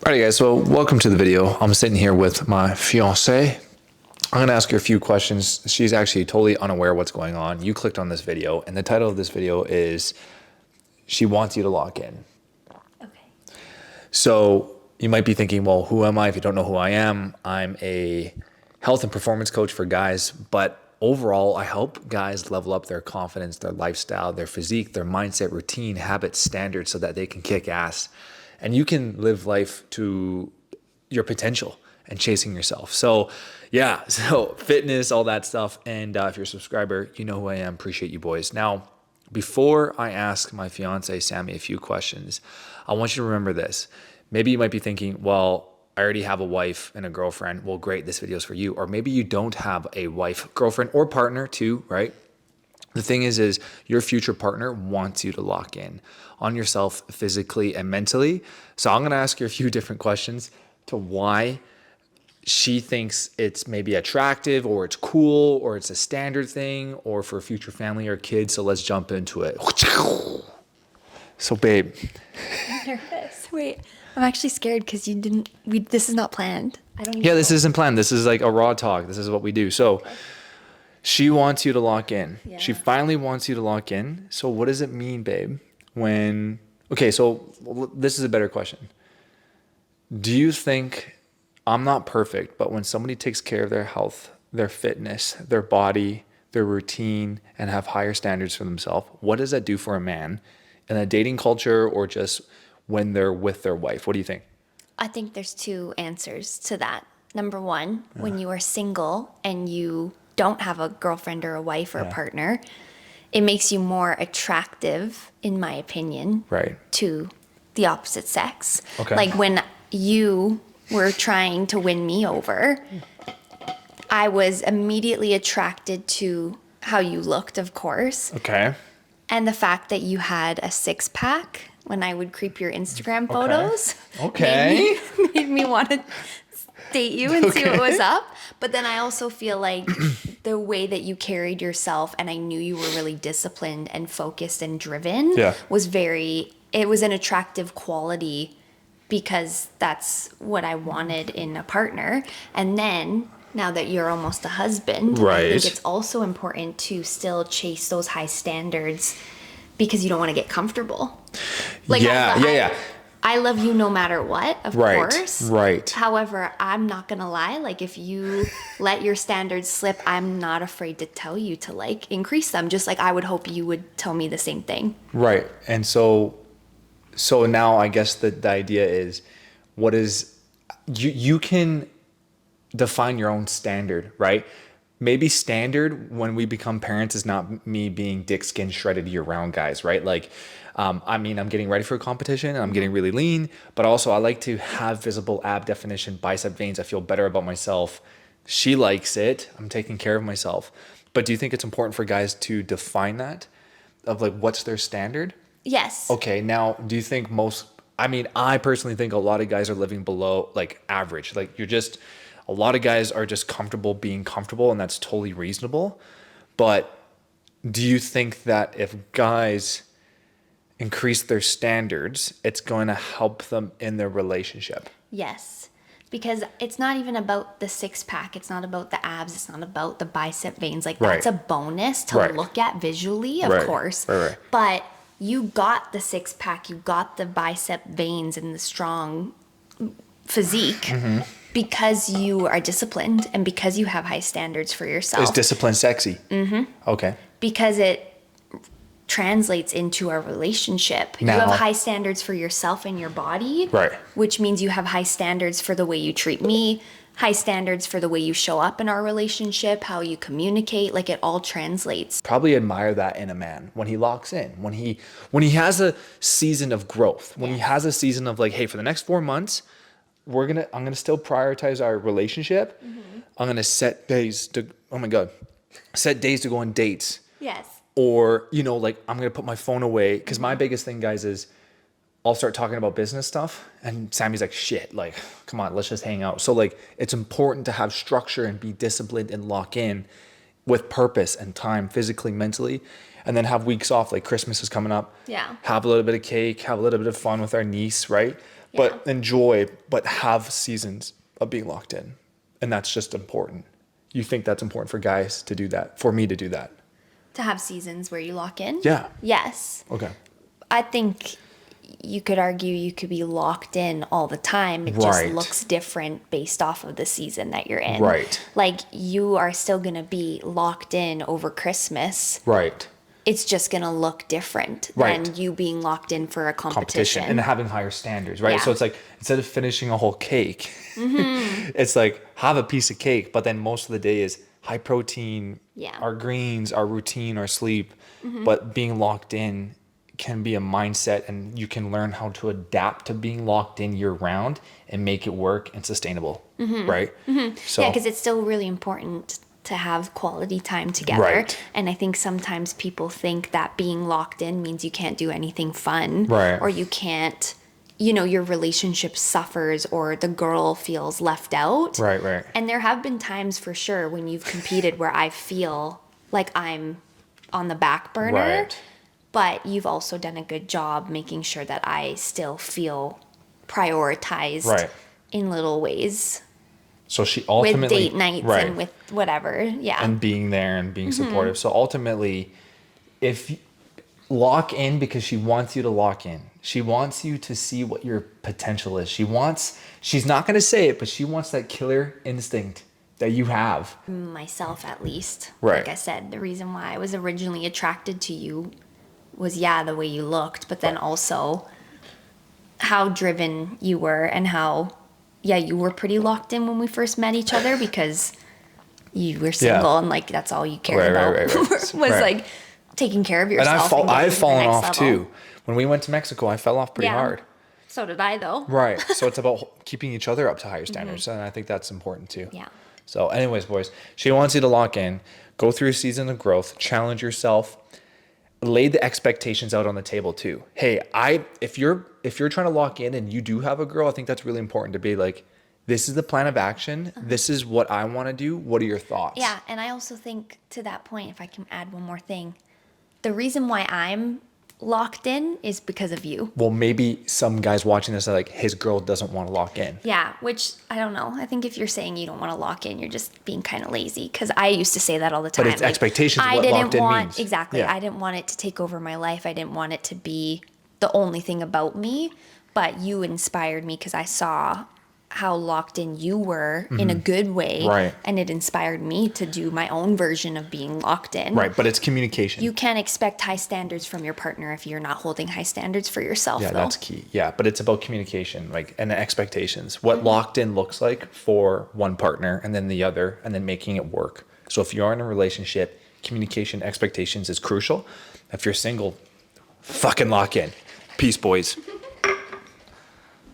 Alright guys, so welcome to the video. I'm sitting here with my fiance. I'm gonna ask her a few questions. She's actually totally unaware of what's going on. You clicked on this video, and the title of this video is She Wants You to Lock In. Okay. So you might be thinking, well, who am I if you don't know who I am? I'm a health and performance coach for guys, but overall, I help guys level up their confidence, their lifestyle, their physique, their mindset, routine, habits, standards so that they can kick ass. And you can live life to your potential and chasing yourself. So yeah, so fitness, all that stuff. And if you're a subscriber, you know who I am. Appreciate you boys. Now, before I ask my fiance, Sammy, a few questions, I want you to remember this. Maybe you might be thinking, well, I already have a wife and a girlfriend. Well, great, this video is for you. Or maybe you don't have a wife, girlfriend, or partner too, right? The thing is your future partner wants you to lock in on yourself physically and mentally. So I'm going to ask you a few different questions to why she thinks it's maybe attractive or it's cool or it's a standard thing or for a future family or kids. So let's jump into it. So babe. I'm nervous. Wait, I'm actually scared because this is not planned. I don't even Yeah, this know. isn't planned. This is like a raw talk. This is what we do. So Okay. she wants you to lock in. Yeah. She finally wants you to lock in. So what does it mean, babe? Okay, so this is a better question. Do you think, I'm not perfect, but when somebody takes care of their health, their fitness, their body, their routine, and have higher standards for themselves, what does that do for a man in a dating culture or just when they're with their wife? What do you think? I think there's two answers to that. Number one, when you are single and you don't have a girlfriend or a wife or a partner, it makes you more attractive, in my opinion, Right. to the opposite sex. Okay. Like when you were trying to win me over, I was immediately attracted to how you looked, of course, Okay. and the fact that you had a six-pack when I would creep your Instagram photos. Okay. Made me want to date you and see what was up. But then I also feel like the way that you carried yourself, and I knew you were really disciplined and focused and driven, was it was an attractive quality because that's what I wanted in a partner. And then now that you're almost a husband, I think it's also important to still chase those high standards because you don't want to get comfortable. I love you no matter what, of course. Right. However, I'm not going to lie. Like, if you let your standards slip, I'm not afraid to tell you to, like, increase them. Just like I would hope you would tell me the same thing. Right. And so now I guess the idea is you can define your own standard, right? Maybe standard when we become parents is not me being dick skin shredded year round guys, right? Like, I'm getting ready for a competition and I'm getting really lean, but also I like to have visible ab definition, bicep veins. I feel better about myself. She likes it. I'm taking care of myself. But do you think it's important for guys to define that of like, what's their standard? Yes. Okay. Now, do you think I personally think a lot of guys are living below like average. Like a lot of guys are just comfortable being comfortable and that's totally reasonable. But do you think that if guys increase their standards, it's going to help them in their relationship? Yes. Because it's not even about the six-pack. It's not about the abs. It's not about the bicep veins. Like, that's a bonus to look at visually, of course. Right. But you got the six-pack. You got the bicep veins and the strong physique because you are disciplined and because you have high standards for yourself. Is discipline sexy? Mm-hmm. Okay. Because it translates into our relationship. You have high standards for yourself and your body, right? Which means you have high standards for the way you treat me, high standards for the way you show up in our relationship, how you communicate. Like, it all translates. Probably admire that in a man when he locks in, when he has a season of growth, when he has a season of like, hey, for the next 4 months, I'm gonna still prioritize our relationship. Mm-hmm. I'm gonna set days to go on dates. Yes. Or, like, I'm going to put my phone away. Because my biggest thing, guys, is I'll start talking about business stuff. And Sammy's like, shit, like, come on, let's just hang out. So, like, it's important to have structure and be disciplined and lock in with purpose and time, physically, mentally. And then have weeks off. Like, Christmas is coming up. Yeah. Have a little bit of cake. Have a little bit of fun with our niece, right? but enjoy, but have seasons of being locked in. And that's just important. You think that's important for guys to do that, for me to do that? To have seasons where you lock in? Yeah. Yes. Okay. I think you could argue you could be locked in all the time. It just looks different based off of the season that you're in. Right. Like, you are still going to be locked in over Christmas. Right. It's just going to look different than you being locked in for a competition. And having higher standards, right? Yeah. So it's like, instead of finishing a whole cake, it's like, have a piece of cake, but then most of the day is high protein, our greens, our routine, our sleep. But being locked in can be a mindset, and you can learn how to adapt to being locked in year round and make it work and sustainable, right? So, yeah, because it's still really important to have quality time together. Right. And I think sometimes people think that being locked in means you can't do anything fun. Right. Or you can't, your relationship suffers, or the girl feels left out. Right. And there have been times for sure when you've competed where I feel like I'm on the back burner. Right. But you've also done a good job making sure that I still feel prioritized in little ways. So she ultimately... With date nights and with whatever, And being there and being supportive. So ultimately, if you lock in because she wants you to lock in. She wants you to see what your potential is. She's not going to say it, but she wants that killer instinct that you have. Myself, at least. Right. Like I said, the reason why I was originally attracted to you was, the way you looked, but then also how driven you were, and how, you were pretty locked in when we first met each other, because you were single and like that's all you cared about was like taking care of yourself. And I've fallen off too. When we went to Mexico, I fell off pretty hard. So did I, though. Right. So it's about keeping each other up to higher standards, and I think that's important too. Yeah. So anyways, boys, she wants you to lock in, go through a season of growth, challenge yourself, lay the expectations out on the table too. Hey, if you're trying to lock in and you do have a girl, I think that's really important to be like, this is the plan of action. This is what I want to do. What are your thoughts? Yeah, and I also think, to that point, if I can add one more thing, the reason why I'm locked in is because of you. Well, maybe some guys watching this are like, his girl doesn't want to lock in. Yeah, which I don't know. I think if you're saying you don't want to lock in, you're just being kind of lazy, because I used to say that all the time. But it's expectations of what locked in means. Exactly. Yeah. I didn't want it to take over my life. I didn't want it to be the only thing about me, but you inspired me because I saw how locked in you were in a good way. Right. And it inspired me to do my own version of being locked in. Right, but it's communication. You can't expect high standards from your partner if you're not holding high standards for yourself, though. That's key. Yeah, but it's about communication, and the expectations. What locked in looks like for one partner and then the other, and then making it work. So if you're in a relationship, communication, expectations is crucial. If you're single, fucking lock in. Peace, boys.